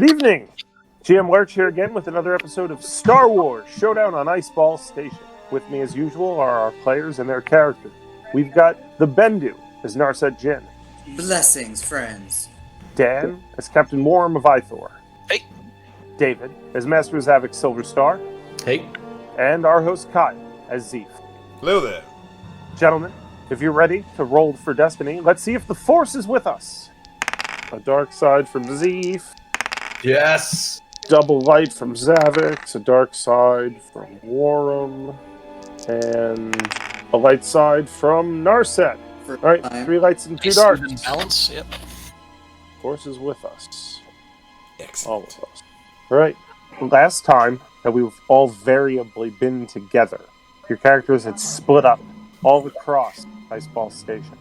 Good evening. GM Lurch here again with another episode of Star Wars Showdown on Iceball Station. With me as usual are our players and their characters. We've got the Bendu as Narset Jinn. Blessings, friends. Dan as Captain Worram of Ithor. Hey. David as Master Zavik Silverstar. Hey. And our host Kai as Zeef. Hello there. Gentlemen, if you're ready to roll for destiny, let's see if the Force is with us. A dark side from Zeef. Yes. Double light from Zavik, a dark side from Worram, and a light side from Narset. All right, 3 lights and 2 darks. Balance. Yep. Force is with us. Excellent. All of us. All right. Last time that we've all variably been together, your characters had split up all across Iceball Station.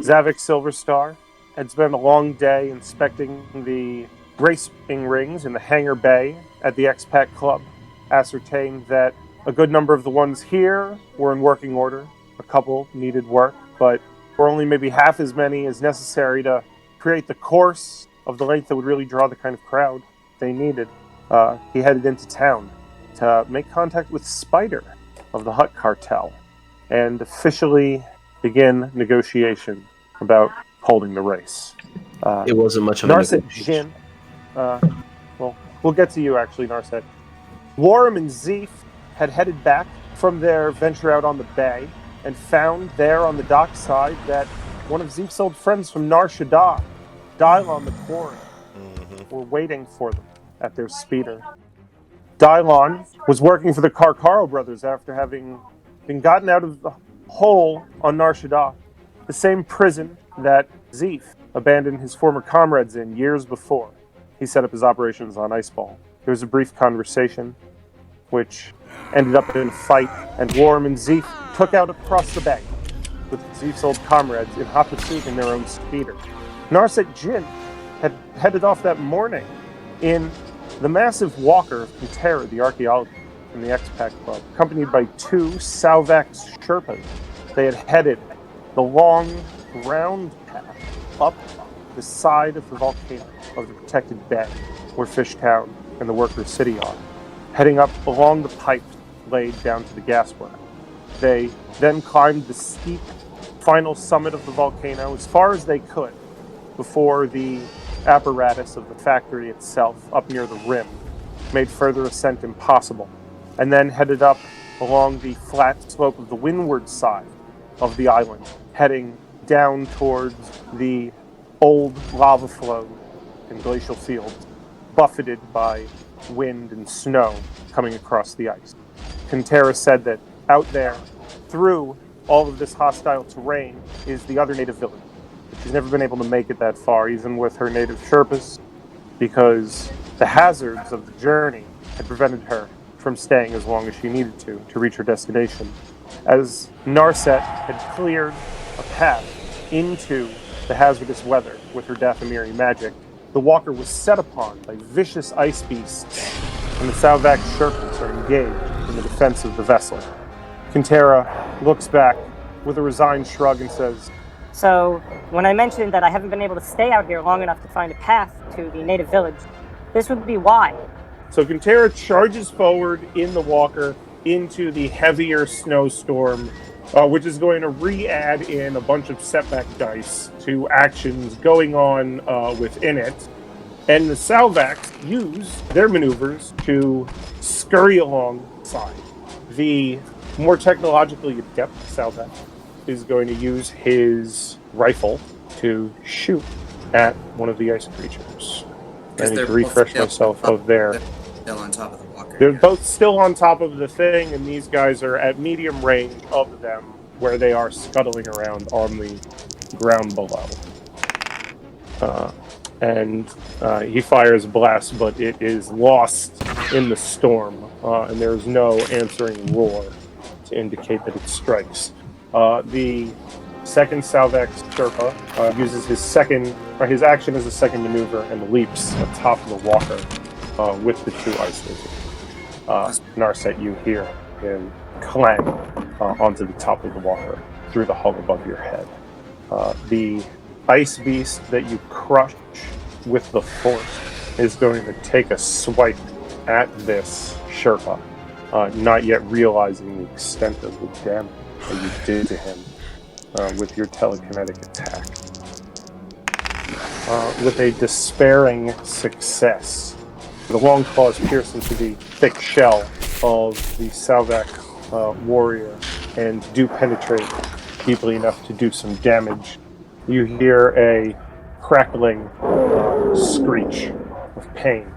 Zavik Silverstar had spent a long day inspecting the racing rings in the hangar bay at the Expat Club, ascertained that a good number of the ones here were in working order. A couple needed work, but were only maybe half as many as necessary to create the course of the length that would really draw the kind of crowd they needed. He headed into town to make contact with Spider of the Hutt Cartel and officially begin negotiation about holding the race. It wasn't much of a Narset Jinn. Well, we'll get to you actually, Narset. Worram and Zeef had headed back from their venture out on the bay and found there on the dockside that one of Zeef's old friends from Nar Shaddaa, Dylon the Quarry, were waiting for them at their speeder. Dylon was working for the Karkaro brothers after having been gotten out of the hole on Nar Shaddaa, the same prison that Zeef abandoned his former comrades in years before he set up his operations on Iceball. There was a brief conversation, which ended up in a fight, and Worram and Zeef took out across the bay with Zeef's old comrades in hot pursuit in their own speeder. Narset Jinn had headed off that morning in the massive walker of Katarn, the archaeologist from the Expat Club, accompanied by 2 Salvax Sherpas. They had headed the long, round path up the side of the volcano of the protected bay where Fishtown and the Worker City are, heading up along the pipe laid down to the gaswork. They then climbed the steep final summit of the volcano as far as they could before the apparatus of the factory itself up near the rim made further ascent impossible, and then headed up along the flat slope of the windward side of the island, heading down towards the old lava flow and glacial fields, buffeted by wind and snow coming across the ice. Kintera said that out there, through all of this hostile terrain, is the other native village. She's never been able to make it that far, even with her native Sherpas, because the hazards of the journey had prevented her from staying as long as she needed to reach her destination. As Narset had cleared a path into the hazardous weather with her Dathomiri magic, the walker was set upon by vicious ice beasts, and the Salvax Sherpas are engaged in the defense of the vessel. Kintera looks back with a resigned shrug and says, "So, when I mentioned that I haven't been able to stay out here long enough to find a path to the native village, this would be why." So Kintera charges forward in the walker into the heavier snowstorm, which is going to re-add in a bunch of setback dice to actions going on within it. And the Salvax use their maneuvers to scurry alongside. The more technologically adept Salvax is going to use his rifle to shoot at one of the ice creatures. I need to refresh myself of their... Still on top of the walker. They're both still on top of the thing, and these guys are at medium range of them, where they are scuttling around on the ground below. He fires a blast, but it is lost in the storm, and there is no answering roar to indicate that it strikes. The second Salvax Sherpa uses his action as a second maneuver and leaps atop the walker with the 2 ice lasers. Narset, you hear him clang onto the top of the walker through the hull above your head. The ice beast that you crush with the force is going to take a swipe at this Sherpa, not yet realizing the extent of the damage that you did to him with your telekinetic attack. With a despairing success, the long claws pierce into the thick shell of the Salvac warrior and do penetrate deeply enough to do some damage. You hear a crackling screech of pain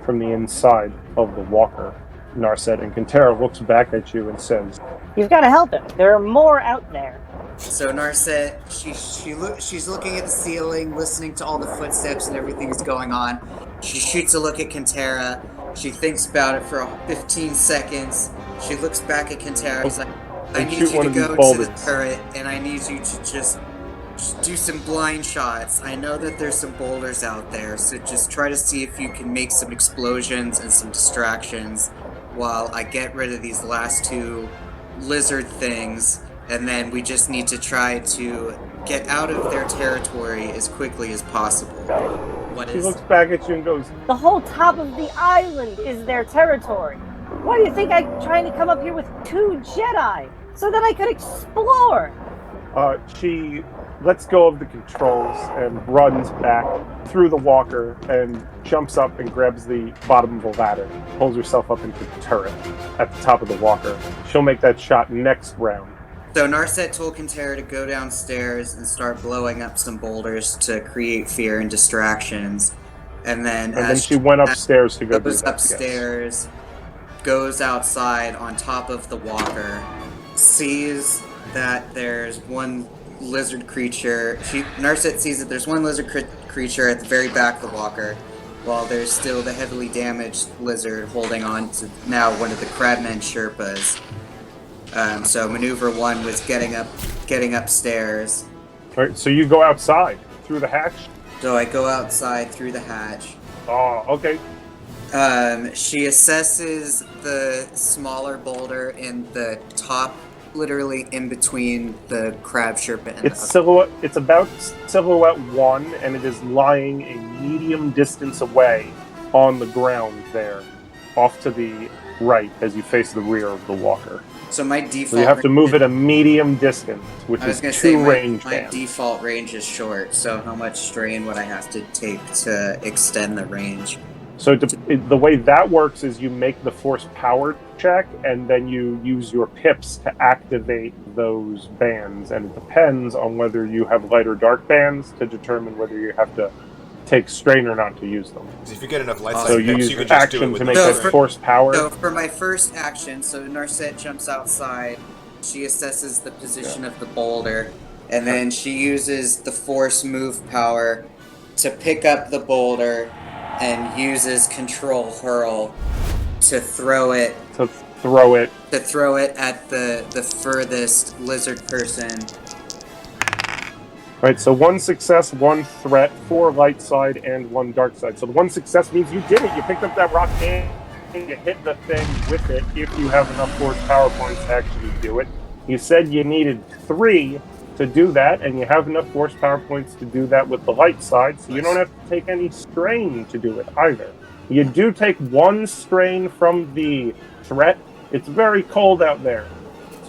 from the inside of the walker. Narset and Kantara looks back at you and says, "You've got to help him. There are more out there." So Narset, she's looking at the ceiling, listening to all the footsteps and everything that's going on. She shoots a look at Kantara. She thinks about it for 15 seconds. She looks back at Kantara. She's like, I need you to go to the turret, and I need you to just do some blind shots. I know that there's some boulders out there, so just try to see if you can make some explosions and some distractions while I get rid of these last two lizard things, and then we just need to try to get out of their territory as quickly as possible. She looks back at you and goes, "The whole top of the island is their territory. Why do you think I'm trying to come up here with 2 Jedi? So that I could explore." She lets go of the controls and runs back through the walker and jumps up and grabs the bottom of the ladder, pulls herself up into the turret at the top of the walker. She'll make that shot next round. So Narset told Kantara to go downstairs and start blowing up some boulders to create fear and distractions. And then she went upstairs to go do goes that. upstairs, goes outside on top of the walker, sees that there's one lizard creature. Narset sees that there's one lizard creature at the very back of the walker, while there's still the heavily damaged lizard holding on to now one of the Crabman Sherpas. So maneuver 1 was getting upstairs. All right, so you go outside through the hatch? So I go outside through the hatch. Oh, okay. She assesses the smaller boulder in the top, literally in between the crab Sherpa and It's about silhouette 1, and it is lying a medium distance away on the ground there, off to the right as you face the rear of the walker. So my default. So you have to move at a medium distance, which is 2 range my bands. default range is short. So how much strain would I have to take to extend the range? So the way that works is you make the force power check, and then you use your pips to activate those bands, and it depends on whether you have light or dark bands to determine whether you have to take strain or not to use them. If you get enough light so you use action to make that force power. So for my first action, so Narset jumps outside, she assesses the position of the boulder, and then she uses the force move power to pick up the boulder and uses control hurl to throw it at the furthest lizard person. Right, so 1 success, 1 threat, 4 light side, and 1 dark side. So the 1 success means you did it. You picked up that rock and you hit the thing with it if you have enough force power points to actually do it. You said you needed 3 to do that, and you have enough force power points to do that with the light side, so you don't have to take any strain to do it either. You do take 1 strain from the threat. It's very cold out there.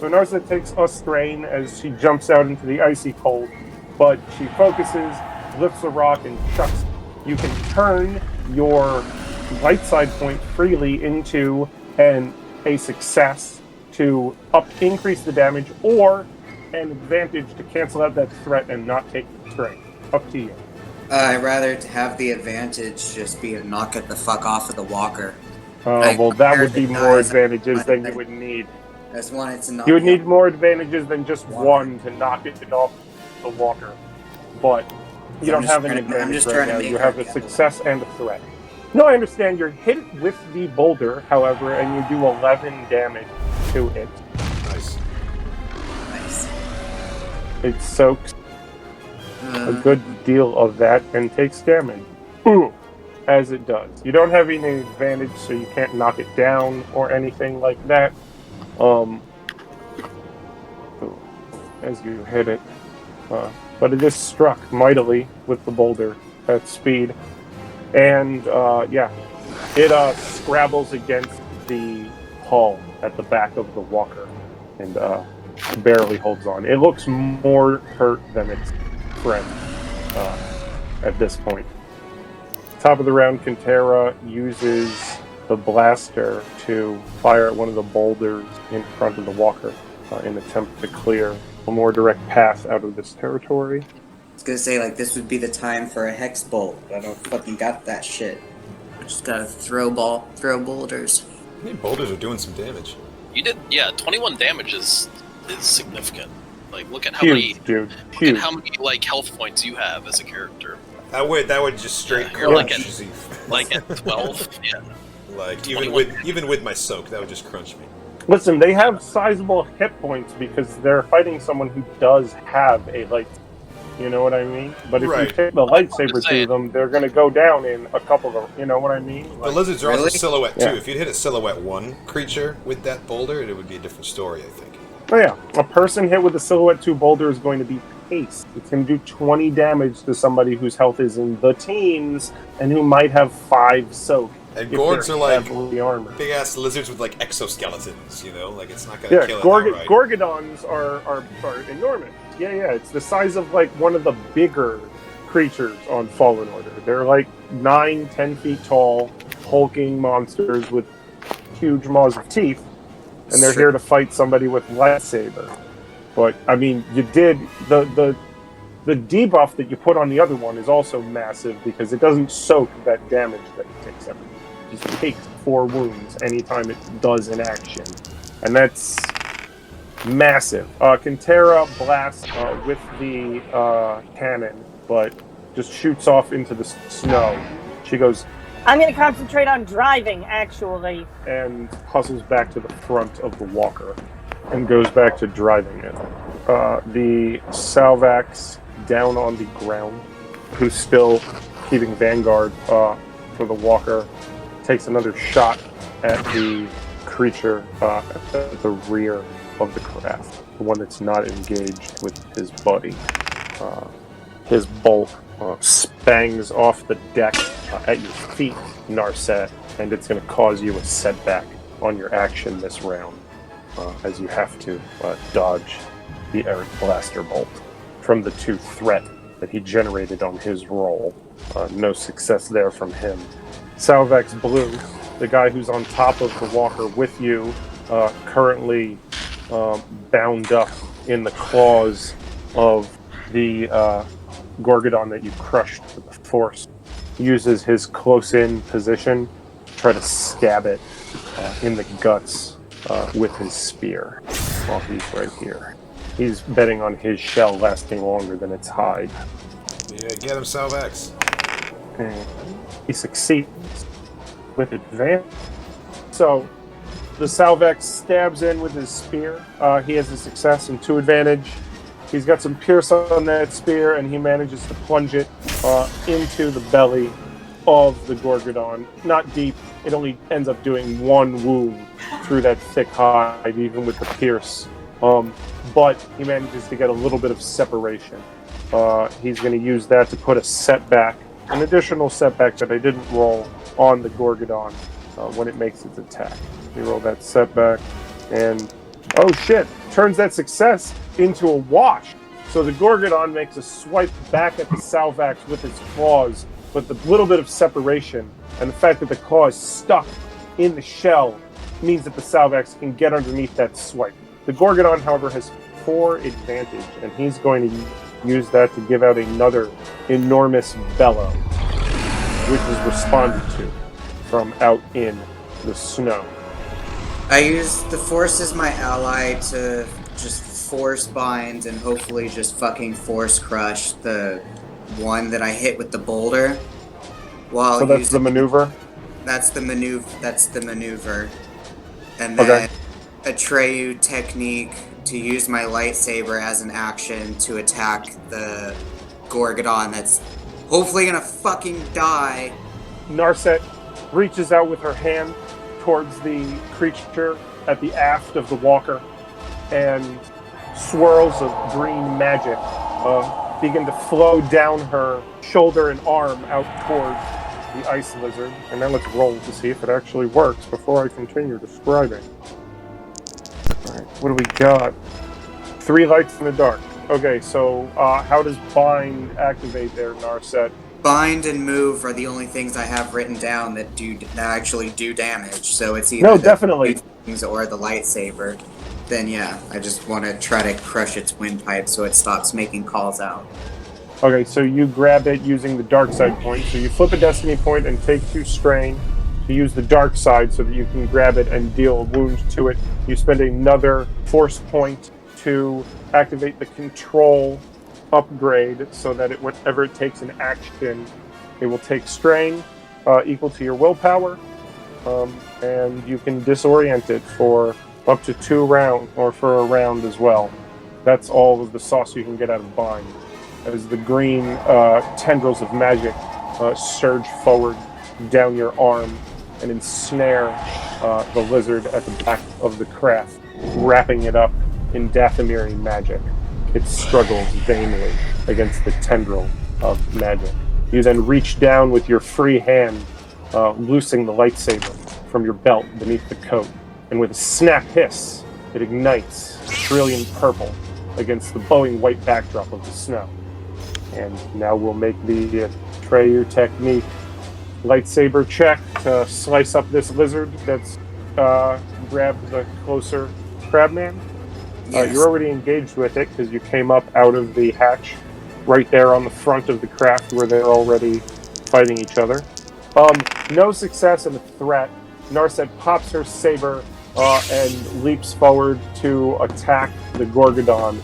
So Narset takes a strain as she jumps out into the icy cold, but she focuses, lifts a rock, and chucks. You can turn your light side point freely into a success to increase the damage, or an advantage to cancel out that threat and not take the strain. Up to you. I'd rather have the advantage just be a knock it the fuck off of the walker. Well, that would be more advantages than you would need. I just wanted to knock You would need more advantages than just 1 to knock it off the walker. But you don't have any advantage right now. You have a success and a threat. No, I understand. You're hit with the boulder, however, and you do 11 damage to it. Nice. It soaks a good deal of that and takes damage. As it does. You don't have any advantage, so you can't knock it down or anything like that. As you hit it. But it is struck mightily with the boulder at speed. And it scrabbles against the hull at the back of the walker and barely holds on. It looks more hurt than its friend at this point. Top of the round, Kintera uses the blaster to fire at one of the boulders in front of the walker in an attempt to clear a more direct path out of this territory. I was gonna say, like, this would be the time for a hex bolt, but I don't fucking got that shit. I just gotta throw boulders. I mean, boulders are doing some damage. You did, 21 damage is significant. Like, look at how Huge, many, dude. look at how many like health points you have as a character. That would just straight You're like crunch at, Zeef. like at 12, yeah. Like even with my soak, that would just crunch me. Listen, they have sizable hit points because they're fighting someone who does have a light. You know what I mean? But if you take the lightsaber to them, they're going to go down in a couple of. You know what I mean? Like, the lizards are also silhouette too. If you'd hit a silhouette 1 creature with that boulder, it would be a different story, I think. Oh yeah, a person hit with a silhouette 2 boulder is going to be paced. It's going to do 20 damage to somebody whose health is in the teens and who might have 5 soak. And Gorgs are like armored. big ass lizards with like exoskeletons, you know? Like it's not gonna kill it outright. Gorgodons are enormous. Yeah, it's the size of like one of the bigger creatures on Fallen Order. They're like 9-10 feet tall, hulking monsters with huge maws of teeth, and they're here to fight somebody with lightsaber. But I mean, you did the debuff that you put on the other one is also massive because it doesn't soak that damage that it takes every. It just takes 4 wounds anytime it does an action, and that's massive. Kintera blasts with the cannon, but just shoots off into the snow. She goes, I'm going to concentrate on driving, actually. And hustles back to the front of the walker and goes back to driving it. The Salvax down on the ground, who's still keeping vanguard for the walker, takes another shot at the creature at the rear of the craft, the one that's not engaged with his buddy. His bolt spangs off the deck at your feet, Narset, and it's going to cause you a setback on your action this round, as you have to dodge the Eric Blaster bolt from the 2 threat that he generated on his roll. No success there from him. Salvax Blue, the guy who's on top of the walker with you, currently bound up in the claws of the Gorgodon that you crushed with the Force, uses his close-in position to try to stab it in the guts with his spear while he's right here. He's betting on his shell lasting longer than its hide. Yeah, get him, Salvax. And he succeeds with advantage. So the Salvax stabs in with his spear. He has a success and 2 advantage. He's got some pierce on that spear, and he manages to plunge it into the belly of the Gorgodon. Not deep. It only ends up doing 1 wound through that thick hide, even with the pierce. But he manages to get a little bit of separation. He's going to use that to put a setback, an additional setback that I didn't roll on the Gorgodon when it makes its attack. We roll that setback, and oh shit, turns that success into a wash. So the Gorgodon makes a swipe back at the Salvax with its claws, but the little bit of separation and the fact that the claw is stuck in the shell means that the Salvax can get underneath that swipe. The Gorgodon, however, has 4 advantage, and he's going to use that to give out another enormous bellow, which is responded to from out in the snow. I use the Force as my ally to just force bind and hopefully just fucking force crush the one that I hit with the boulder. So that's the maneuver? That's the maneuver. And then Atreyu technique to use my lightsaber as an action to attack the Gorgodon that's hopefully gonna fucking die. Narset reaches out with her hand towards the creature at the aft of the walker, and swirls of green magic begin to flow down her shoulder and arm out towards the ice lizard, and now let's roll to see if it actually works before I continue describing. Alright, what do we got? 3 lights in the dark. Okay, so how does bind activate there, Narset? Bind and move are the only things I have written down that actually do damage. So it's either definitely things or the lightsaber. Then yeah, I just want to try to crush its windpipe so it stops making calls out. Okay, so you grab it using the dark side point. So you flip a destiny point and take 2 strain to use the dark side so that you can grab it and deal a wound to it. You spend another force point to activate the control upgrade so that whenever it takes an action, it will take strain equal to your willpower, and you can disorient it for up to 2 rounds, or for a round as well. That's all of the sauce you can get out of bind. As the green tendrils of magic surge forward down your arm and ensnare the lizard at the back of the craft, wrapping it up in Dathomiri magic. It struggles vainly against the tendril of magic. You then reach down with your free hand, loosing the lightsaber from your belt beneath the coat, and with a snap hiss, it ignites brilliant purple against the glowing white backdrop of the snow. And now we'll make the Atreyu technique lightsaber check to slice up this lizard that's grabbed the closer crabman. Yes. You're already engaged with it because you came up out of the hatch right there on the front of the craft where they're already fighting each other. No success in the threat. Narset pops her saber and leaps forward to attack the Gorgodon,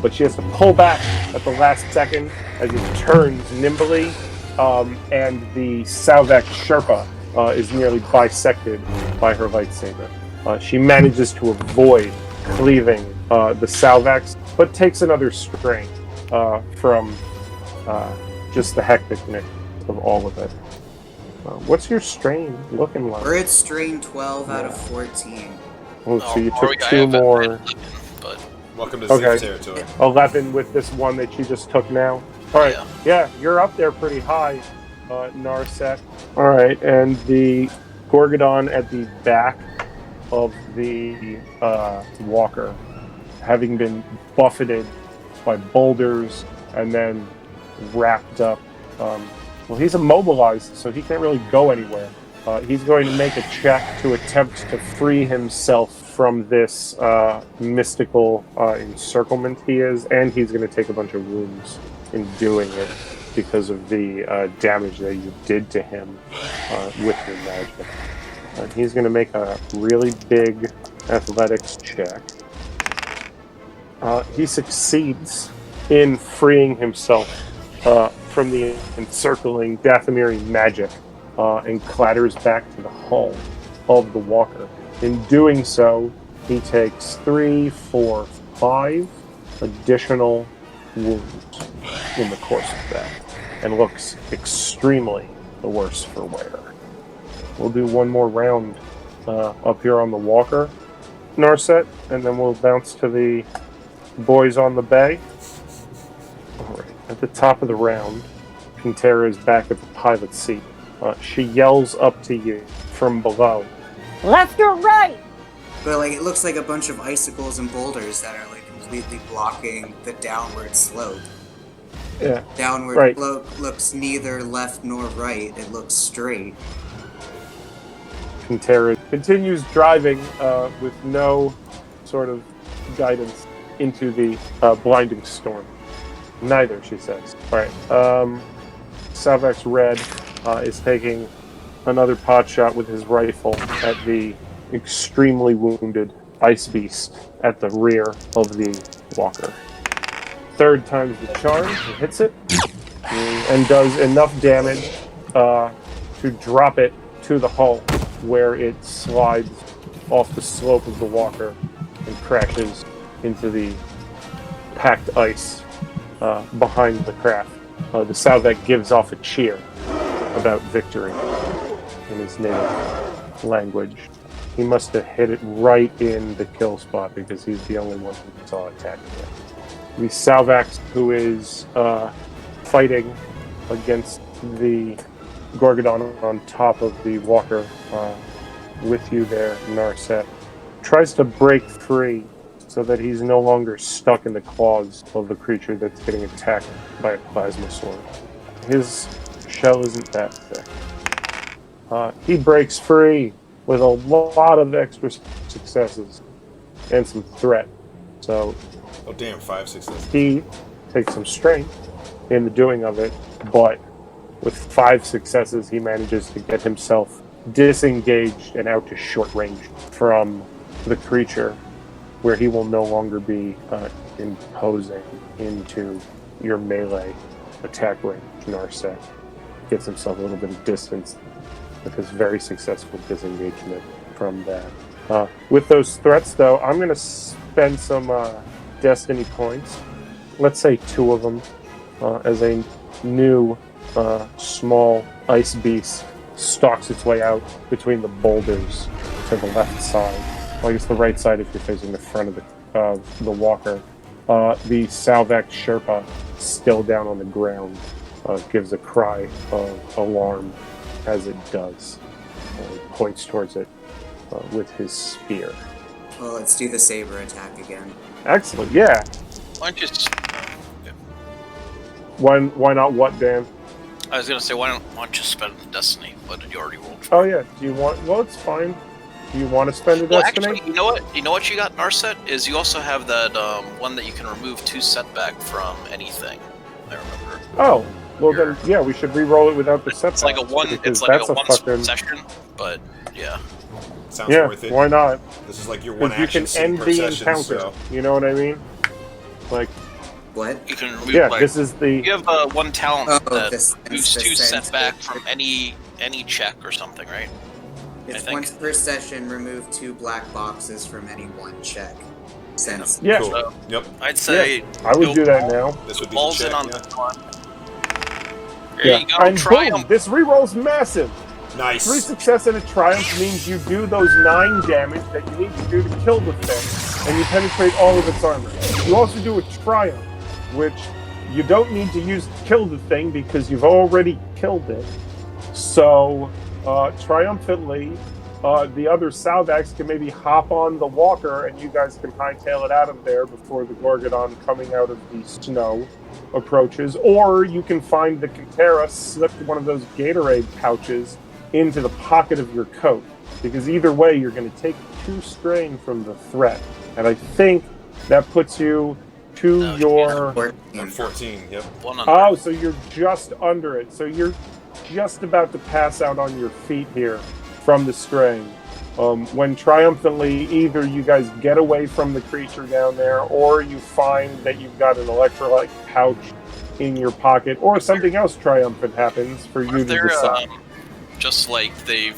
but she has to pull back at the last second as it turns nimbly, and the Salvak Sherpa is nearly bisected by her lightsaber. She manages to avoid cleaving the Salvax, but takes another strain from just the hecticness of all of it. What's your strain looking like? We're at strain 12 out of 14. Oh, so you took 2 more. Welcome to safe territory. 11 with this one that you just took now. Alright, yeah, you're up there pretty high, Narset. Alright, and the Gorgodon at the back of the walker, having been buffeted by boulders and then wrapped up. Well, he's immobilized, so he can't really go anywhere. He's going to make a check to attempt to free himself from this mystical encirclement he is, and he's going to take a bunch of wounds in doing it because of the damage that you did to him with your magic. He's going to make a really big athletics check. He succeeds in freeing himself from the encircling Dathomiri magic and clatters back to the hull of the walker. In doing so, he takes 3, 4, 5 additional wounds in the course of that and looks extremely the worse for wear. We'll do one more round up here on the walker, Narset, and then we'll bounce to the boys on the bay. Alright, at the top of the round, Pantera is back at the pilot seat. She yells up to you from below. Left or right? But like it looks like a bunch of icicles and boulders that are like completely blocking the downward slope. Yeah. Downward slope looks neither left nor right. It looks straight. Pantera continues driving with no sort of guidance into the blinding storm. Neither, she says. Alright, Salvax Red is taking another pot shot with his rifle at the extremely wounded ice beast at the rear of the walker. 3rd time's the charm, he hits it, and does enough damage to drop it to the hull, where it slides off the slope of the walker and crashes into the packed ice behind the craft. The Salvak gives off a cheer about victory in his native language. He must have hit it right in the kill spot because he's the only one who saw attacking it. The Salvax, who is fighting against the Gorgodon on top of the walker with you there, Narset, tries to break free so that he's no longer stuck in the claws of the creature that's getting attacked by a plasma sword. His shell isn't that thick. He breaks free with a lot of extra successes and some threat. So, oh damn, 5 successes. He takes some strength in the doing of it, but with 5 successes, he manages to get himself disengaged and out to short range from the creature, where he will no longer be imposing into your melee attack range. Narset gets himself a little bit of distance with his very successful disengagement from that. With those threats, though, I'm going to spend some destiny points. Let's say 2 of them as a new small ice beast stalks its way out between the boulders to the left side. Well, I guess the right side if you're facing the front of the walker. The Salvac Sherpa, still down on the ground, gives a cry of alarm as it does. Points towards it with his spear. Well, let's do the saber attack again. Excellent, yeah. Why don't you just... Why not what, Dan? I was gonna say, why don't you spend the destiny? What did you already roll for? Oh yeah, do you want... Well, it's fine. Do you want to spend a destiny? Actually, you know what you got, Narset? Is you also have that one that you can remove 2 setback from anything. I remember. Oh, well then, yeah, we should re-roll it without the setback. It's like a one. It's like a one session, but yeah. Sounds worth it. Why not? This is like your one action you can end the session, encounter. so. You know what I mean? Like, what? You can remove, yeah, like, this is the. You have one talent that moves 2 sense setback from any check or something, right? It's once per session. Remove 2 black boxes from any one check. Sense. Yeah. Cool. So, yep. I'd say. Yeah, I would do that now. This would be balls the check, in on yeah. this one. There Yeah. you go. And Triumph. boom, this reroll's massive. Nice. 3 success and a triumph means you do those 9 damage that you need to do to kill the thing, and you penetrate all of its armor. You also do a triumph, which you don't need to use to kill the thing because you've already killed it. So, triumphantly, the other Salvax can maybe hop on the walker and you guys can hightail it out of there before the Gorgodon coming out of the snow approaches. Or you can find the Katarn, slip one of those Gatorade pouches into the pocket of your coat. Because either way, you're going to take 2 strain from the threat. And I think that puts you to your... 14, yep. Oh, so you're just under it. So you're just about to pass out on your feet here from the strain. When triumphantly, either you guys get away from the creature down there, or you find that you've got an electrolyte pouch in your pocket, or something else triumphant happens for you to decide. Just like they've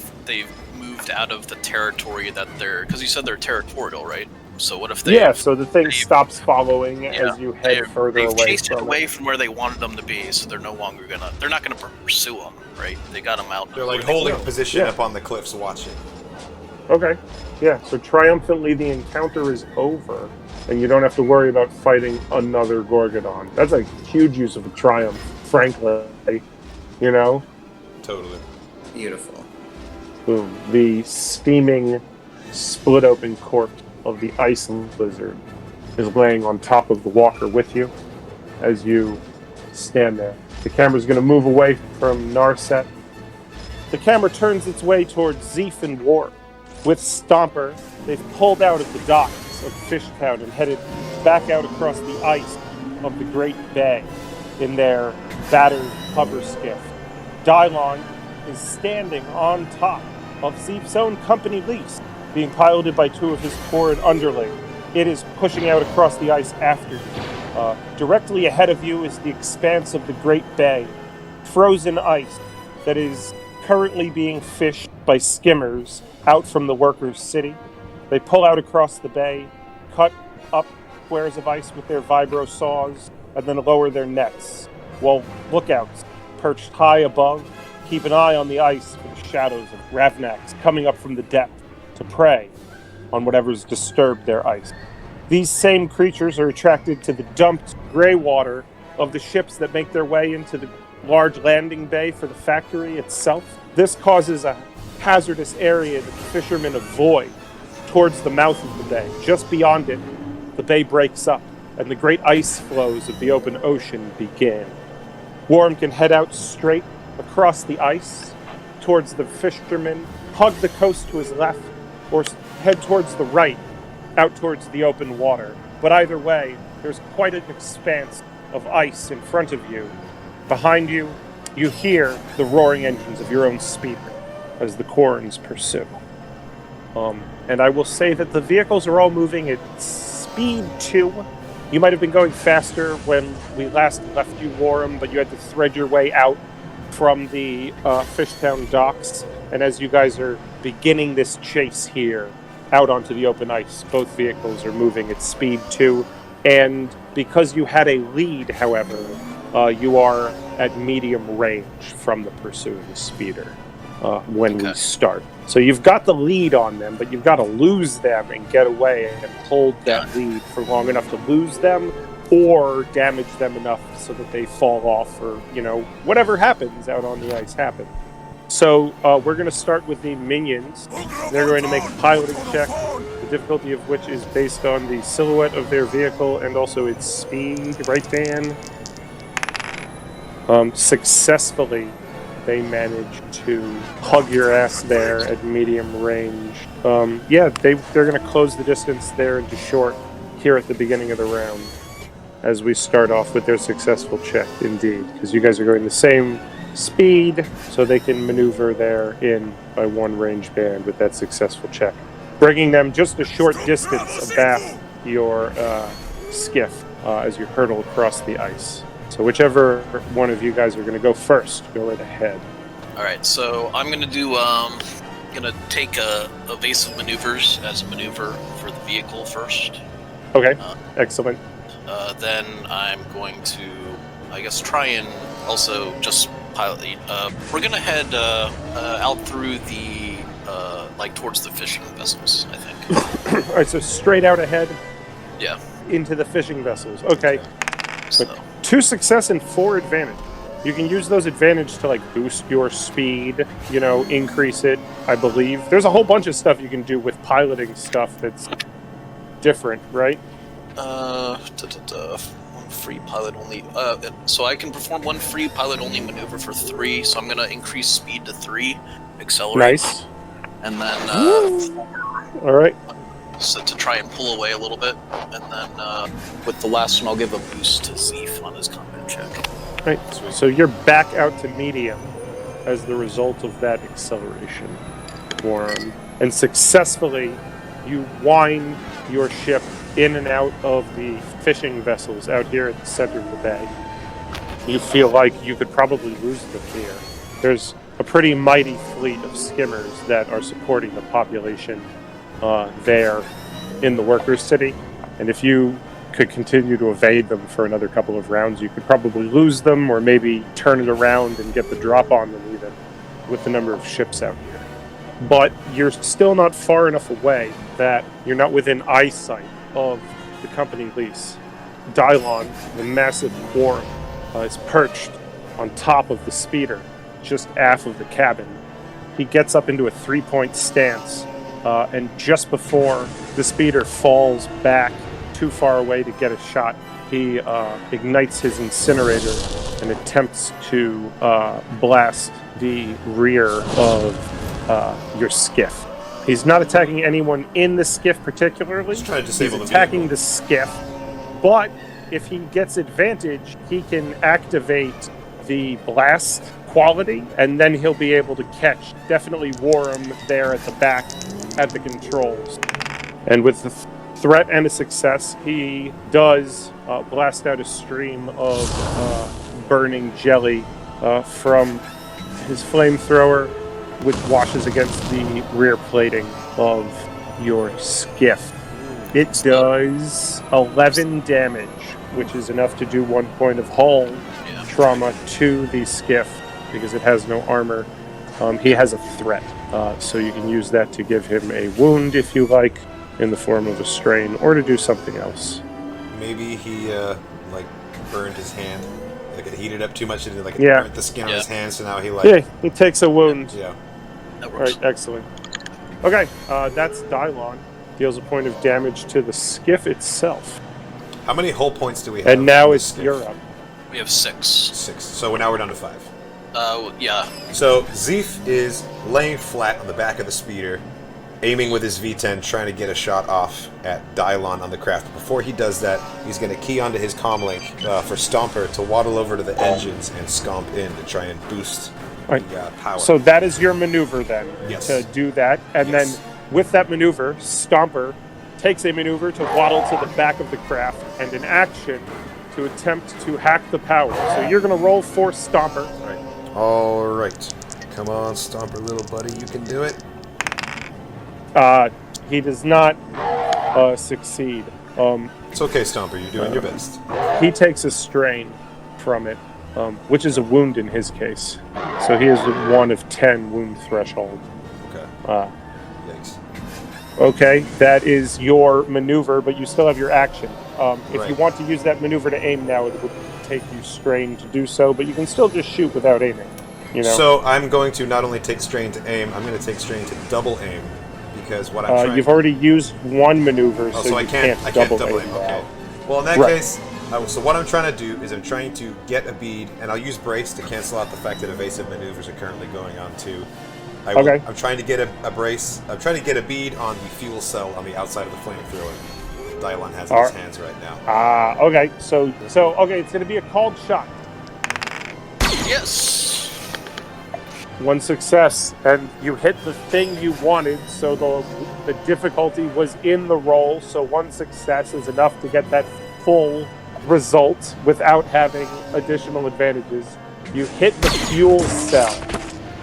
moved out of the territory that they're... Because you said they're territorial, right? So what if they... Yeah, so the thing stops following as you head further away. They've chased it away from where they wanted them to be, so they're no longer gonna... They're not gonna pursue them, right? They got them out. They're like holding position up on the cliffs watching. Okay. Yeah, so triumphantly the encounter is over, and you don't have to worry about fighting another Gorgodon. That's a huge use of a triumph, frankly. You know? Totally. Beautiful. Boom. The steaming, split-open corpse of the ice lizard is laying on top of the walker with you as you stand there. The camera's going to move away from Narset. The camera turns its way towards Zeef and Worram. With Stomper, they've pulled out of the docks of Fishtown and headed back out across the ice of the Great Bay in their battered hover skiff. Dylon is standing on top of Zeef's own company lease, being piloted by 2 of his forward underlings. It is pushing out across the ice after you. Directly ahead of you is the expanse of the Great Bay, frozen ice that is currently being fished by skimmers out from the workers' city. They pull out across the bay, cut up squares of ice with their vibro saws, and then lower their nets, while lookouts, perched high above, keep an eye on the ice for the shadows of Ravnax coming up from the depth to prey on whatever's disturbed their ice. These same creatures are attracted to the dumped gray water of the ships that make their way into the large landing bay for the factory itself. This causes a hazardous area that the fishermen avoid towards the mouth of the bay. Just beyond it, the bay breaks up, and the great ice flows of the open ocean begin. Worram can head out straight across the ice towards the fishermen, hug the coast to his left, or head towards the right, out towards the open water. But either way, there's quite an expanse of ice in front of you. Behind you, you hear the roaring engines of your own speeder as the Quarrens pursue. And I will say that the vehicles are all moving at speed 2. You might have been going faster when we last left you, Worram, but you had to thread your way out from the Fishtown docks. And as you guys are beginning this chase here, out onto the open ice, both vehicles are moving at speed 2. And because you had a lead, however, you are at medium range from the pursuing speeder when we start. So you've got the lead on them, but you've got to lose them and get away and hold that lead for long enough to lose them or damage them enough so that they fall off or, whatever happens out on the ice happens. So we're going to start with the minions. They're going to make a piloting check, the difficulty of which is based on the silhouette of their vehicle and also its speed. Right, Dan? Successfully, they manage to hug your ass there at medium range. They're going to close the distance there into short here at the beginning of the round as we start off with their successful check, indeed, because you guys are going the same speed, so they can maneuver there in by one range band with that successful check, bringing them just a short distance abaft your skiff as you hurtle across the ice. So whichever one of you guys are going to go first, go right ahead. All right, so I'm going to do going to take evasive maneuvers as a maneuver for the vehicle first. Okay, excellent. Then I'm going to, I guess, try and also just pilot. We're going to head out through the, towards the fishing vessels, I think. All right, so straight out ahead? Yeah. Into the fishing vessels. Okay. So. 2 success and 4 advantage. You can use those advantage to boost your speed, increase it, I believe. There's a whole bunch of stuff you can do with piloting stuff that's different, right? One free pilot only. So I can perform one free pilot only maneuver for 3. So I'm gonna increase speed to 3, accelerate. Nice. And then all right. So to try and pull away a little bit, and then with the last one, I'll give a boost to Zeef on his combat check. Right. So you're back out to medium as the result of that acceleration, Worram, and successfully you wind your ship in and out of the fishing vessels out here at the center of the bay. You feel like you could probably lose them here. There's a pretty mighty fleet of skimmers that are supporting the population there in the workers' city, and if you could continue to evade them for another couple of rounds, you could probably lose them or maybe turn it around and get the drop on them even with the number of ships out here. But you're still not far enough away that you're not within eyesight of the company lease. Dylon, the massive Worram, is perched on top of the speeder, just aft of the cabin. He gets up into a 3-point stance, and just before the speeder falls back too far away to get a shot, he ignites his incinerator and attempts to blast the rear of your skiff. He's not attacking anyone in the skiff particularly. Just trying to disable He's attacking the skiff, but if he gets advantage, he can activate the blast quality, and then he'll be able to catch definitely Worram there at the back at the controls. And with the threat and a success, he does blast out a stream of burning jelly from his flamethrower, which washes against the rear plating of your skiff. It does 11 damage, which is enough to do 1 point of hull trauma to the skiff because it has no armor. He has a threat, so you can use that to give him a wound if you like, in the form of a strain, or to do something else. Maybe he burned his hand. Like it heated up too much and like it Yeah. burnt the skin on Yeah. his hand, so now he like... Yeah, he takes a wound. Yeah. That All works. right, excellent. Okay, that's Dylon. Deals a point of damage to the skiff itself. How many hull points do we have? And now on the it's skiff? you're up. We have 6. 6. So now we're down to 5. Yeah. So Zeef is laying flat on the back of the speeder, aiming with his V10, trying to get a shot off at Dylon on the craft. Before he does that, he's going to key onto his comlink for Stomper to waddle over to the engines and scomp in to try and boost Right. the power. So that is your maneuver then, Yes. to do that. And Yes. then with that maneuver, Stomper takes a maneuver to waddle to the back of the craft and an action to attempt to hack the power. So you're going to roll for Stomper. All right. Come on, Stomper, little buddy. You can do it. He does not succeed. It's okay, Stomper. You're doing your best. He takes a strain from it, which is a wound in his case. So he has a 1 of 10 wound threshold. Okay. Yikes. Okay, that is your maneuver, but you still have your action. If you Right. want to use that maneuver to aim now, it would take you strain to do so, but you can still just shoot without aiming. You know? So I'm going to not only take strain to aim, I'm going to take strain to double aim, because what I'm trying... You've already used one maneuver, Oh, so, so I you can't double double aim. aim. Okay. Well, in that Right. case, so what I'm trying to do is I'm trying to get a bead, and I'll use brace to cancel out the fact that evasive maneuvers are currently going on too. Okay. I'm trying to get a brace. I'm trying to get a bead on the fuel cell on the outside of the flamethrower. Dylon has in his hands right now. Okay. So okay, it's going to be a called shot. Yes. One success, and you hit the thing you wanted, so the difficulty was in the roll, so one success is enough to get that full result without having additional advantages. You hit the fuel cell.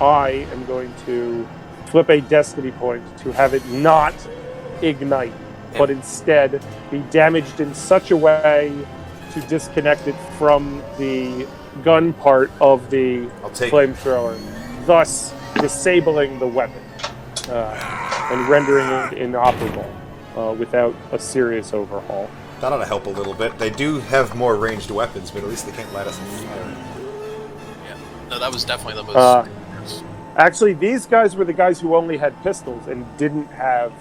I am going to flip a destiny point to have it not ignite, but instead be damaged in such a way to disconnect it from the gun part of the flamethrower, thus disabling the weapon and rendering it inoperable without a serious overhaul. That ought to help a little bit. They do have more ranged weapons, but at least they can't light us on fire. Yeah. No, that was definitely the most... Actually, these guys were the guys who only had pistols and didn't have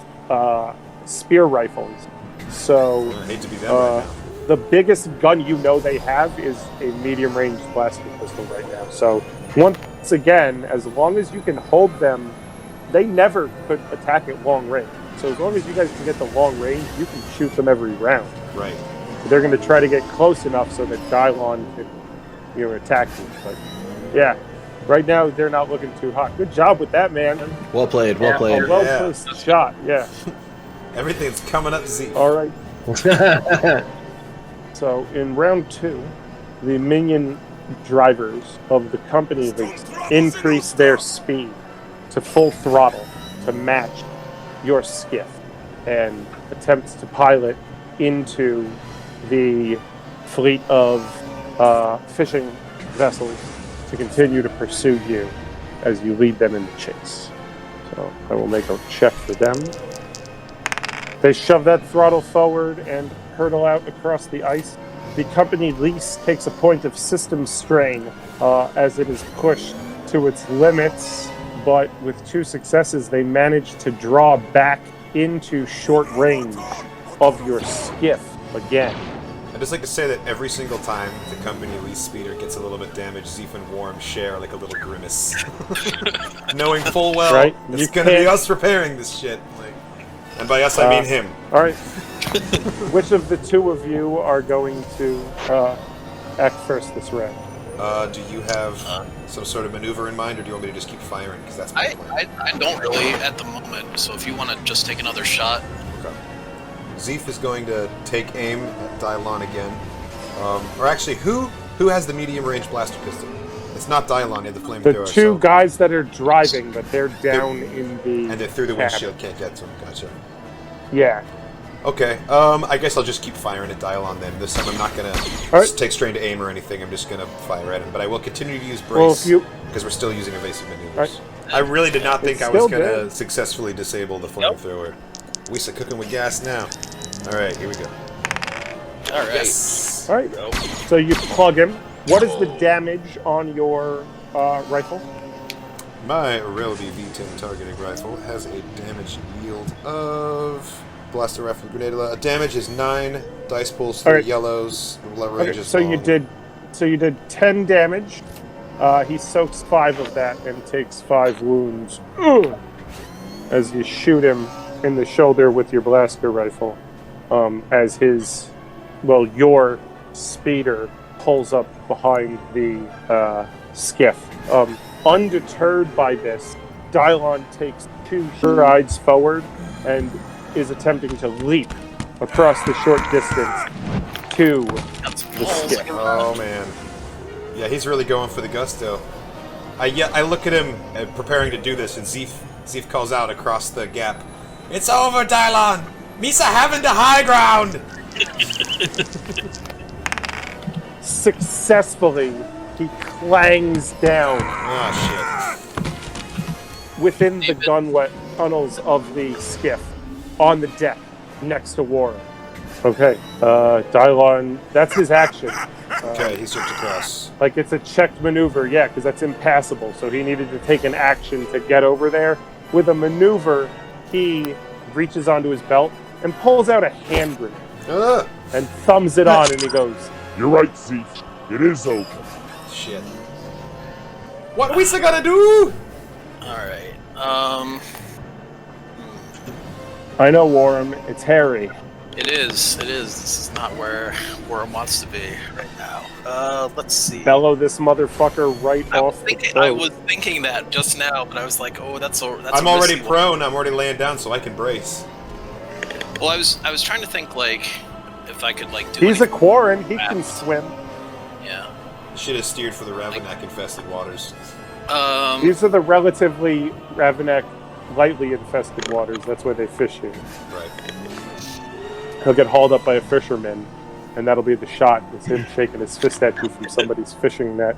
spear rifles. So I hate to be them right now. the biggest gun you know they have is a medium-range blaster pistol right now. So once again, as long as you can hold them, they never could attack at long range. So as long as you guys can get the long range, you can shoot them every round. Right. So they're going to try to get close enough so that Dylon can, attack you. But yeah, right now they're not looking too hot. Good job with that, man. Well played, well played. A well-placed shot, yeah. Everything's coming up Z. All right. So in round 2, the minion drivers of the company increase their speed to full throttle to match your skiff and attempts to pilot into the fleet of fishing vessels to continue to pursue you as you lead them in the chase. So I will make a check for them. They shove that throttle forward and hurtle out across the ice. The company lease takes a point of system strain as it is pushed to its limits, but with 2 successes, they manage to draw back into short range of your skiff again. I'd just like to say that every single time the company lease speeder gets a little bit damaged, Zeef and Worram share like a little grimace. Knowing full well Right? it's going to be us repairing this shit. And by us, I mean him. All right. Which of the 2 of you are going to act first this round? Do you have some sort of maneuver in mind, or do you want me to just keep firing? Because that's my plan. I don't really at the moment, so if you want to just take another shot. Okay. Zeef is going to take aim at Dylon again. Or actually, who has the medium-range blaster pistol? It's not Dylon, they have the flamethrower. The 2 guys that are driving, but they're down in the and they're through the cabin. windshield, can't get to them. Gotcha. Yeah. Okay, I guess I'll just keep firing at Dylon then. This time I'm not going to take strain to aim or anything, I'm just going to fire at him. But I will continue to use brace, because we're still using evasive maneuvers. I really did not think I was going to successfully disable the flamethrower. We are cooking with gas now. Alright, here we go. Alright. Yes! Alright, so you plug him, What is the damage on your rifle? My Irrelevant V10 targeting rifle has a damage yield of blaster rifle grenade. Damage is 9 dice pulls, 3 yellows. Range is long. You did 10 damage. He soaks 5 of that and takes 5 wounds. As you shoot him in the shoulder with your blaster rifle, as your speeder pulls up behind the skiff. Undeterred by this, Dylon takes 2 strides forward and is attempting to leap across the short distance to the skiff. Oh man. Yeah, he's really going for the gusto. I look at him preparing to do this, and Zeef calls out across the gap. It's over, Dylon! Misa having the high ground! Successfully, he clangs down within the gunwale tunnels of the skiff on the deck next to Worram. Okay, Dylon, that's his action. Okay, he's jumped across. Like it's a checked maneuver, yeah, because that's impassable. So he needed to take an action to get over there. With a maneuver, he reaches onto his belt and pulls out a hand grenade and thumbs it on, and he goes, "You're right, Zeef. It is over." Shit. What we still gotta do? Alright, I know, Worram, it's hairy. It is. This is not where Worram wants to be right now. Let's see. Bellow this motherfucker off the boat. I was thinking that just now, but I was like, oh, that's I'm already prone, I'm already laying down, so I can brace. Well, I was trying to think, like, if I could, like, do He's a Quarren, he can swim. Yeah. Should have steered for the Ravenak-infested waters. These are the relatively Ravenak lightly infested waters, that's where they fish here. Right. He'll get hauled up by a fisherman, and that'll be the shot. It's him shaking his fist at you from somebody's fishing net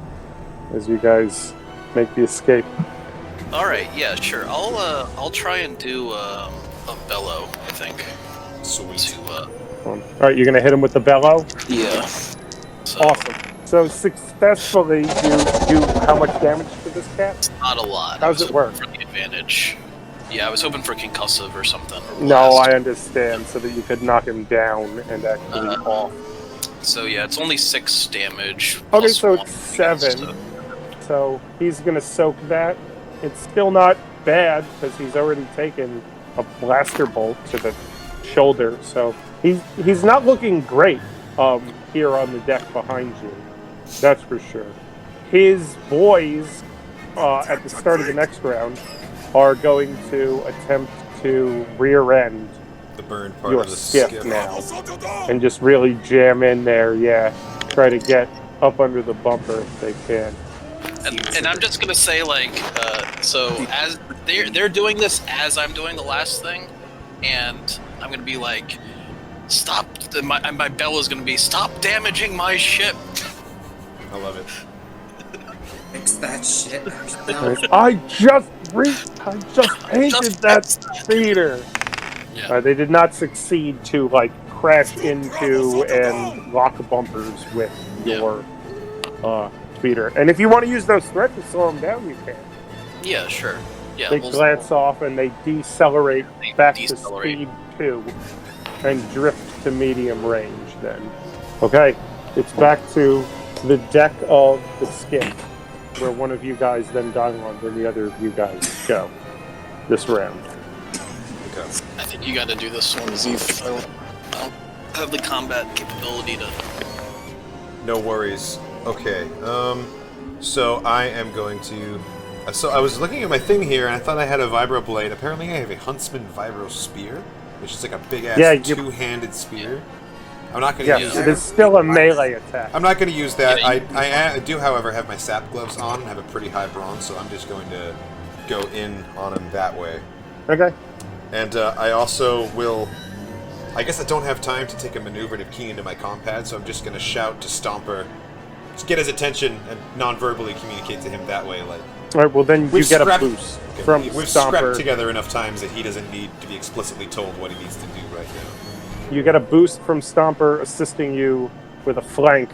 as you guys make the escape. Alright, yeah, sure. I'll try and do a bellow, I think. Sweet. Alright, you're gonna hit him with the bellow? Yeah. Awesome. So successfully, you do how much damage to this cat? Not a lot. How does it work? For the advantage. Yeah, I was hoping for concussive or something. Or no, I understand, so that you could knock him down and actually off. So yeah, it's only 6 damage. Okay, so it's 7. So he's gonna soak that. It's still not bad, because he's already taken a blaster bolt to the shoulder, so he's not looking great here on the deck behind you. That's for sure. His boys, at the start of the next round, are going to attempt to rear end the burn part your of the skiff now, and just really jam in there. Yeah, try to get up under the bumper if they can. And I'm just gonna say, like, so as they're doing this as I'm doing the last thing, and I'm gonna be like, stop. My bell is gonna be, stop damaging my ship. I love it. Fix that shit. I just painted that speeder. Yeah. They did not succeed to like crash into and lock bumpers with your speeder. And if you want to use those threats to slow them down, you can. Yeah, sure. Yeah. They glance off and they decelerate back to speed 2 and drift to medium range. Then, okay, it's back to the deck of the skiff, where one of you guys then Dylon, and the other of you guys go this round. Okay. I think you got to do this one, Zeef. I don't have the combat capability to. No worries. Okay. So I am going to. So I was looking at my thing here, and I thought I had a vibro blade. Apparently, I have a Huntsman vibro spear, which is like a big ass two-handed spear. I'm not going to use it. It is still a melee attack. I'm not going to use that. I do, however, have my sap gloves on and have a pretty high bronze, so I'm just going to go in on him that way. Okay. And I also will... I guess I don't have time to take a maneuver to key into my compad, so I'm just going to shout to Stomper, just get his attention and non-verbally communicate to him that way. Like, all right, well then you get a boost from We've Stomper. scrapped together enough times that he doesn't need to be explicitly told what he needs to do right now. You get a boost from Stomper assisting you with a flank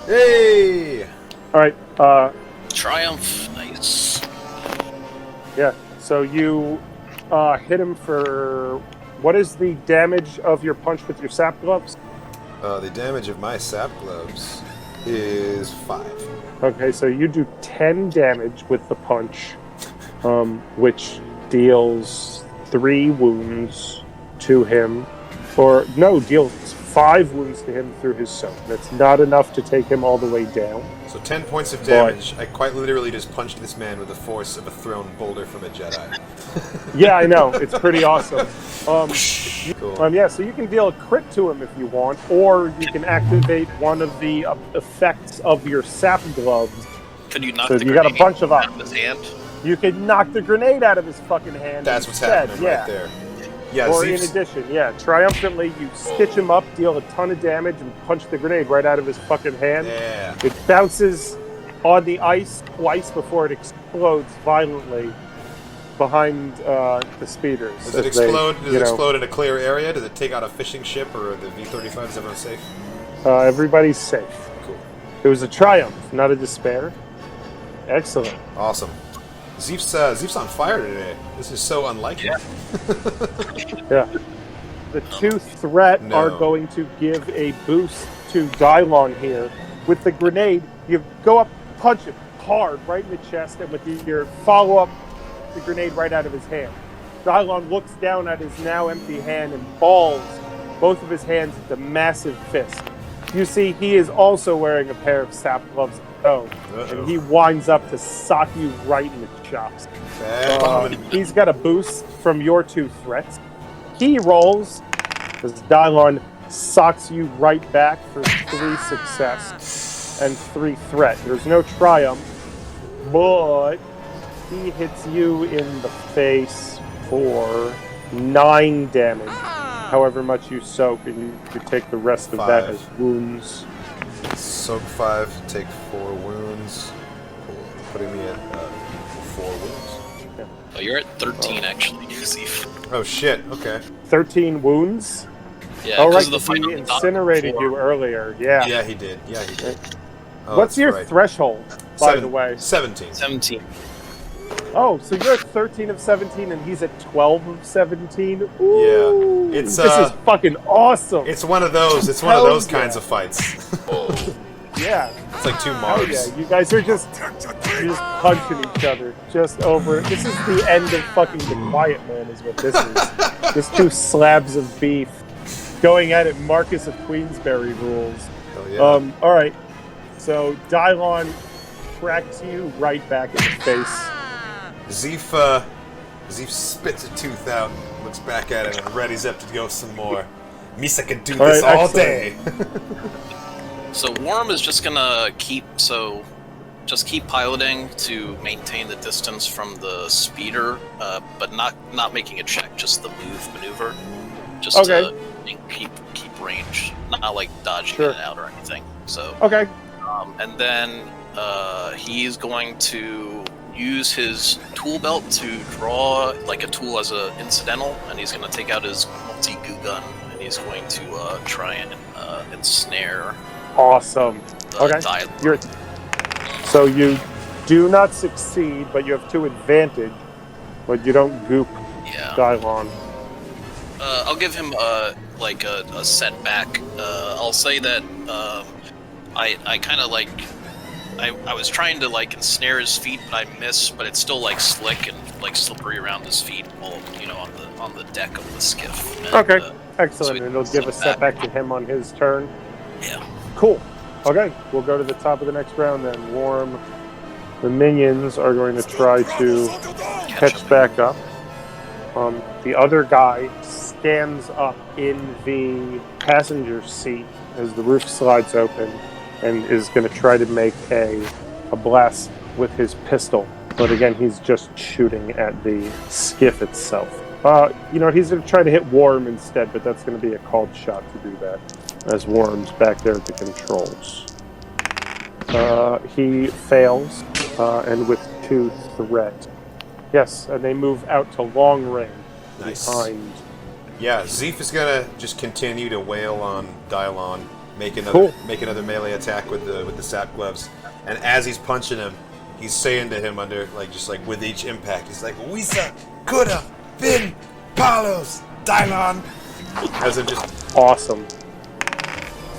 Hey! Alright, Triumph, nice. Yeah, so you hit him for... What is the damage of your punch with your sap gloves? The damage of my sap gloves is 5. Okay, so you do 10 damage with the punch, which deals 3 wounds to him. Or, no, deals 5 wounds to him through his soak. That's not enough to take him all the way down. So 10 points of damage. I quite literally just punched this man with the force of a thrown boulder from a Jedi. Yeah, I know. It's pretty awesome. Cool. Yeah, so you can deal a crit to him if you want, or you can activate one of the effects of your sap gloves. Can you knock so the you got a bunch of out of his hand? You can knock the grenade out of his fucking hand. That's what's instead. happening right there. Yeah, or Zeef's... in addition, yeah, triumphantly you stitch him up, deal a ton of damage, and punch the grenade right out of his fucking hand. Yeah. It bounces on the ice twice before it explodes violently behind the speeders. Does it explode? Does it explode in a clear area? Does it take out a fishing ship or the V-35? Is everyone safe? Everybody's safe. Cool. It was a triumph, not a despair. Excellent. Awesome. Zeef's on fire today. This is so unlike him. Yeah. The 2 threat are going to give a boost to Dylon here. With the grenade, you go up, punch him hard right in the chest, and with your follow-up, the grenade right out of his hand. Dylon looks down at his now empty hand and balls both of his hands into massive fist. You see, he is also wearing a pair of sap gloves of his own, and he winds up to sock you right in the chops. He's got a boost from your 2 threats. He rolls as Dylon socks you right back for 3 success and 3 threat. There's no triumph, but he hits you in the face for 9 damage. However much you soak, and you could take the rest of that as wounds. Soak 5, take 4 wounds, putting me at 4 wounds. Yeah. Oh, you're at 13 actually, Zeef. Oh shit! Okay. 13 wounds. Yeah, because of the fight. He incinerated you earlier. Yeah. Yeah, he did. Yeah, he did. Oh, what's your threshold, by the way? 17. 17. Oh, so you're at 13 of 17 and he's at 12 of 17? Ooh, yeah. This is fucking awesome. It's one of those. It's one of those kinds of fights. Yeah. It's like 2 Mars. Yeah, you guys are just punching each other just over. This is the end of fucking The Quiet Man is what this is. Just 2 slabs of beef going at it Marcus of Queensberry rules. Hell yeah. Alright. So Dylon cracks you right back in the face. Zeef spits a tooth out, looks back at it, and readies up to go some more. Misa can do this all day. So Worram is just gonna keep piloting to maintain the distance from the speeder, but not making a check, just the maneuver, just to keep range, not like dodging in and out or anything. So and then he's going to use his tool belt to draw like a tool as an incidental, and he's going to take out his multi-goo gun, and he's going to try and ensnare. Awesome. So you do not succeed, but you have 2 advantage, but you don't goop Dylon. I'll give him a setback. I'll say that I kind of I was trying to ensnare his feet, but I missed. But it's still slick and slippery around his feet, while on the deck of the skiff. And, excellent. So and it'll give a setback to him on his turn. Yeah. Cool. Okay, we'll go to the top of the next round then. Worram. The minions are going to try to catch back up. The other guy stands up in the passenger seat as the roof slides open, and is going to try to make a blast with his pistol. But again, he's just shooting at the skiff itself. He's going to try to hit Worram instead, but that's going to be a called shot to do that, as Worram's back there at the controls. He fails, and with 2 threat. Yes, and they move out to long range behind. Yeah, Zeef is going to just continue to wail on Dylon. make another melee attack with the sap gloves. And as he's punching him, he's saying to him with each impact, he's like, Wisa, Kuda, Vin, Palos, Dylon. As in just awesome.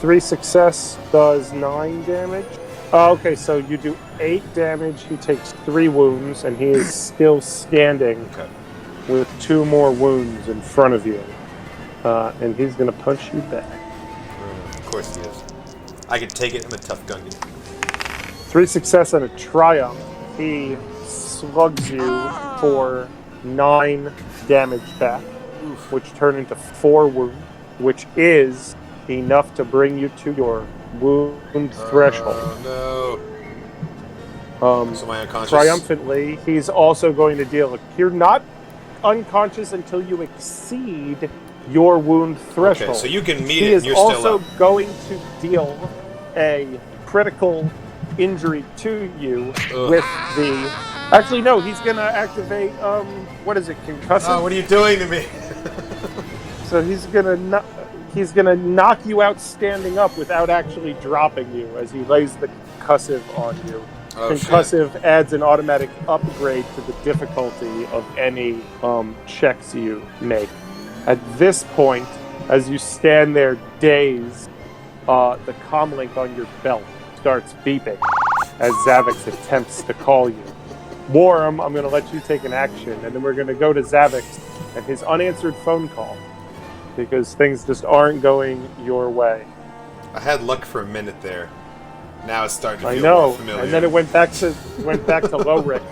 3 success does 9 damage. Okay, so you do 8 damage. He takes 3 wounds, and he is still standing with 2 more wounds in front of you. And he's going to punch you back. Of course he is. I can take it. I'm a tough gun. 3 success and a triumph. He slugs you for 9 damage back, which turn into 4 wounds, which is enough to bring you to your wound threshold. Oh no. So am I unconscious? Triumphantly, he's also going to deal... You're not unconscious until you exceed your wound threshold. Okay, so you can meet it and you're still up. He is also going to deal a critical injury to you with the... Actually, no, he's going to activate, what is it, concussive? Oh, what are you doing to me? So he's going to knock you out standing up without actually dropping you as he lays the concussive on you. Oh, concussive adds an automatic upgrade to the difficulty of any checks you make. At this point, as you stand there dazed, the comlink on your belt starts beeping as Zavix attempts to call you. Worram, I'm going to let you take an action, and then we're going to go to Zavix and his unanswered phone call, because things just aren't going your way. I had luck for a minute there. Now it's starting to feel more familiar. And then it went back to low Rick.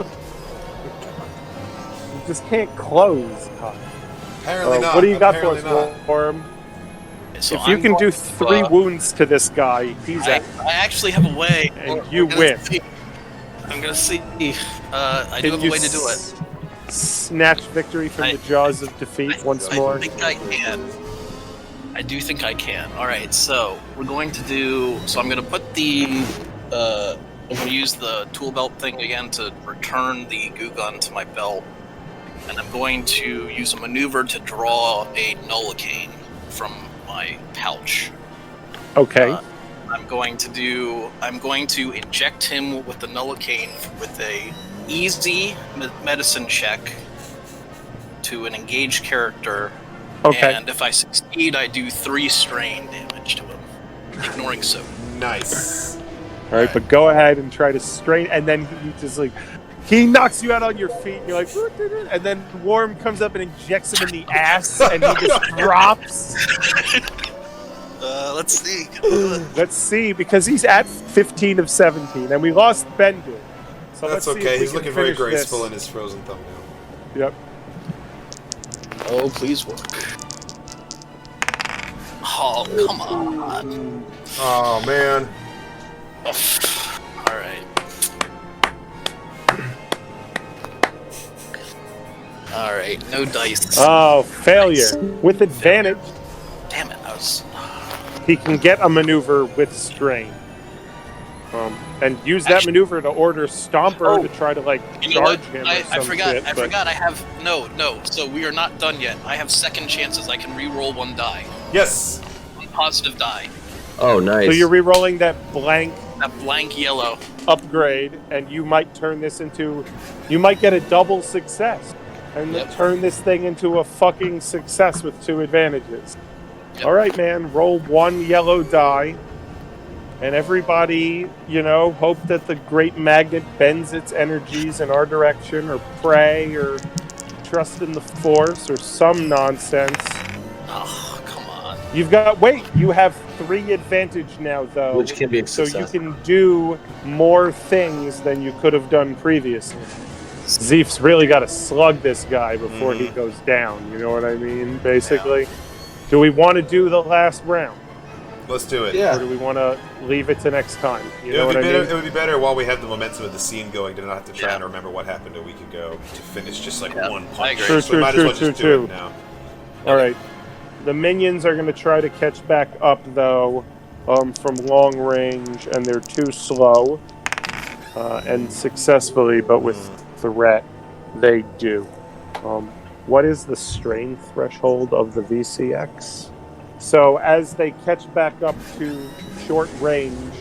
You just can't close, Todd. Apparently not. What do you got for us, Worram? So if you can do 3 wounds to this guy, he's out. I actually have a way. And you win. I'm gonna see. I do have a way to do it. Snatch victory from the jaws of defeat once more. I think I can. I do think I can. Alright, so we're going to do... So I'm going to put the... I'm going to use the tool belt thing again to return the goo gun to my belt. And I'm going to use a maneuver to draw a Nullicane from my pouch. Okay. I'm going to inject him with the Nullicane with a easy medicine check to an engaged character. Okay. And if I succeed, I do 3 strain damage to him, ignoring soak. Nice. All right, but go ahead and try to strain, and then he just he knocks you out on your feet, and you're like, and then Worram comes up and injects him in the ass, and he just drops. Let's see. Let's see, because he's at 15 of 17, and we lost Bendu. So that's let's okay. See he's looking very graceful in his frozen thumbnail. Yep. Oh, please work. Oh, come on. Oh, man. Alright. Alright, no dice. Oh, failure. With advantage. Damn it, I was... He can get a maneuver with strain. And use that maneuver to order Stomper to try to, charge him or some shit. I forgot I have... No. So we are not done yet. I have second chances. I can re-roll 1 die. Yes! 1 positive die. Oh, nice. So you're re-rolling that blank yellow upgrade, and you might turn this into... You might get a double success. And turn this thing into a fucking success with 2 advantages. Yep. Alright, man. Roll 1 yellow die. And everybody, hope that the great magnet bends its energies in our direction, or pray, or trust in the Force, or some nonsense. Oh, come on. You have 3 advantage now, though. Which can be a success. So you can do more things than you could have done previously. Zeef's really got to slug this guy before he goes down, you know what I mean, basically? Yeah. Do we want to do the last round? Let's do it. Yeah. Or do we want to leave it to next time? You know what I mean? It would be better while we have the momentum of the scene going to not have to try and remember what happened a week ago to finish just 1 punch. I agree. So we might as well just do it now. All right. The minions are going to try to catch back up, though, from long range, and they're too slow. And successfully, but with threat, they do. What is the strain threshold of the VCX? So as they catch back up to short range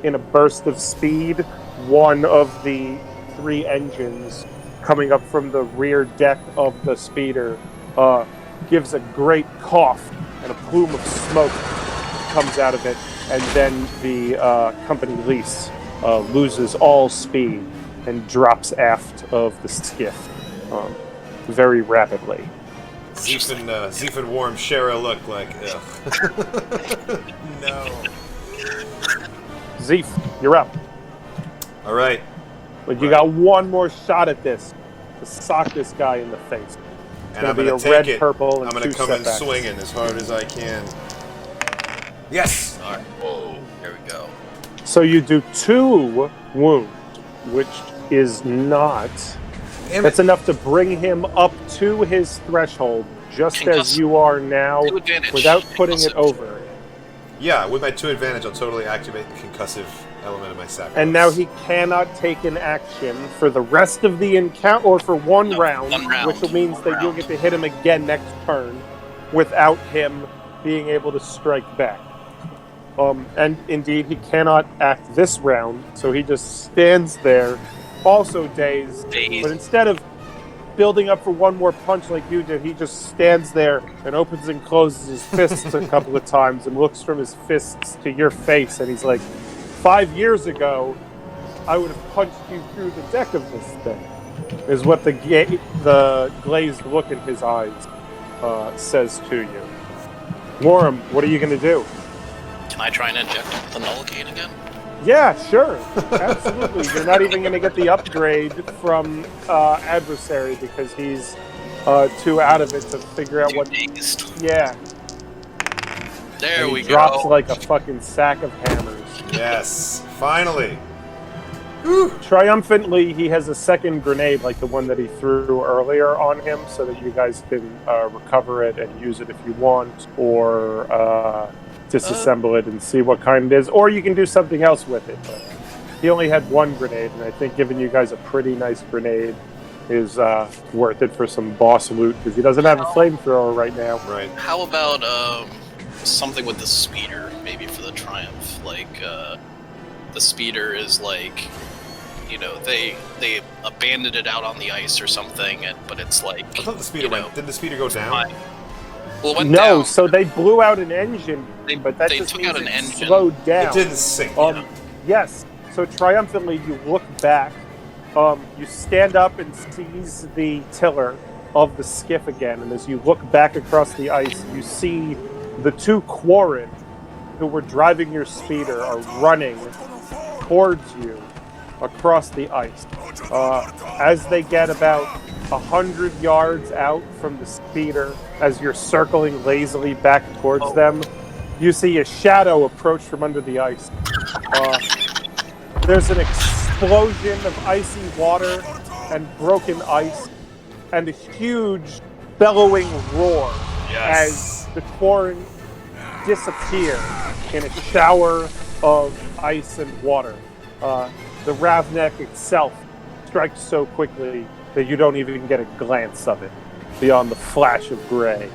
in a burst of speed, one of the 3 engines coming up from the rear deck of the speeder gives a great cough, and a plume of smoke comes out of it, and then the company lease loses all speed and drops aft of the skiff very rapidly. Zeef and Worram share a look like, ugh. No. Zeef, you're up. All right. But you got one more shot at this to sock this guy in the face. It's And I'm going going to to be a red, take it. purple, and I'm going 2 to come in setbacks. swinging as hard as I can. Yes! All right. Whoa. There we go. So you do 2 wounds, which is not... That's enough to bring him up to his threshold, just as you are now, without putting it over. Yeah, with my 2 advantage, I'll totally activate the concussive element of my sacrifice. And now he cannot take an action for the rest of the encounter, or for one round, which means that you'll get to hit him again next turn, without him being able to strike back. And indeed, he cannot act this round, so he just stands there, also dazed. But instead of building up for one more punch like you did, he just stands there and opens and closes his fists a couple of times and looks from his fists to your face, and he's like, 5 years ago, I would have punched you through the deck of this thing, is what the glazed look in his eyes says to you. Worram, what are you going to do? Can I try and inject the Nullocane again? Yeah, sure. Absolutely. You're not even going to get the upgrade from Adversary because he's too out of it to figure out what... Yeah. There we go. He drops like a fucking sack of hammers. Yes, finally. Triumphantly, he has a second grenade like the one that he threw earlier on him, so that you guys can recover it and use it if you want, or disassemble it and see what kind it is, or you can do something else with it. But he only had 1 grenade, and I think giving you guys a pretty nice grenade is worth it for some boss loot, because he doesn't have a flamethrower right now. Right. How about something with the speeder, maybe for the Triumph? Like, the speeder is like, you know, they abandoned it out on the ice or something, but it's like... I thought the speeder went... Did the speeder go down? Well, it went no, down. So they blew out an engine, but that just took means out an it engine. slowed down. It didn't sink. Yes. So triumphantly, you look back, you stand up and seize the tiller of the skiff again, and as you look back across the ice, you see the 2 Quarren who were driving your speeder are running towards you across the ice. As they get about 100 yards out from the speeder, as you're circling lazily back towards them, you see a shadow approach from under the ice. There's an explosion of icy water and broken ice, and a huge bellowing roar as the Quarren disappear in a shower of ice and water. The Ravnek itself strikes so quickly that you don't even get a glance of it beyond the flash of gray.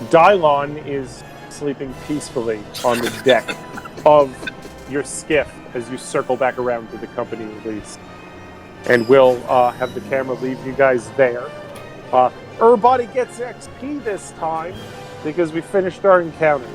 Dylon is sleeping peacefully on the deck of your skiff as you circle back around to the company release. And we'll have the camera leave you guys there. Everybody gets XP this time because we finished our encounters.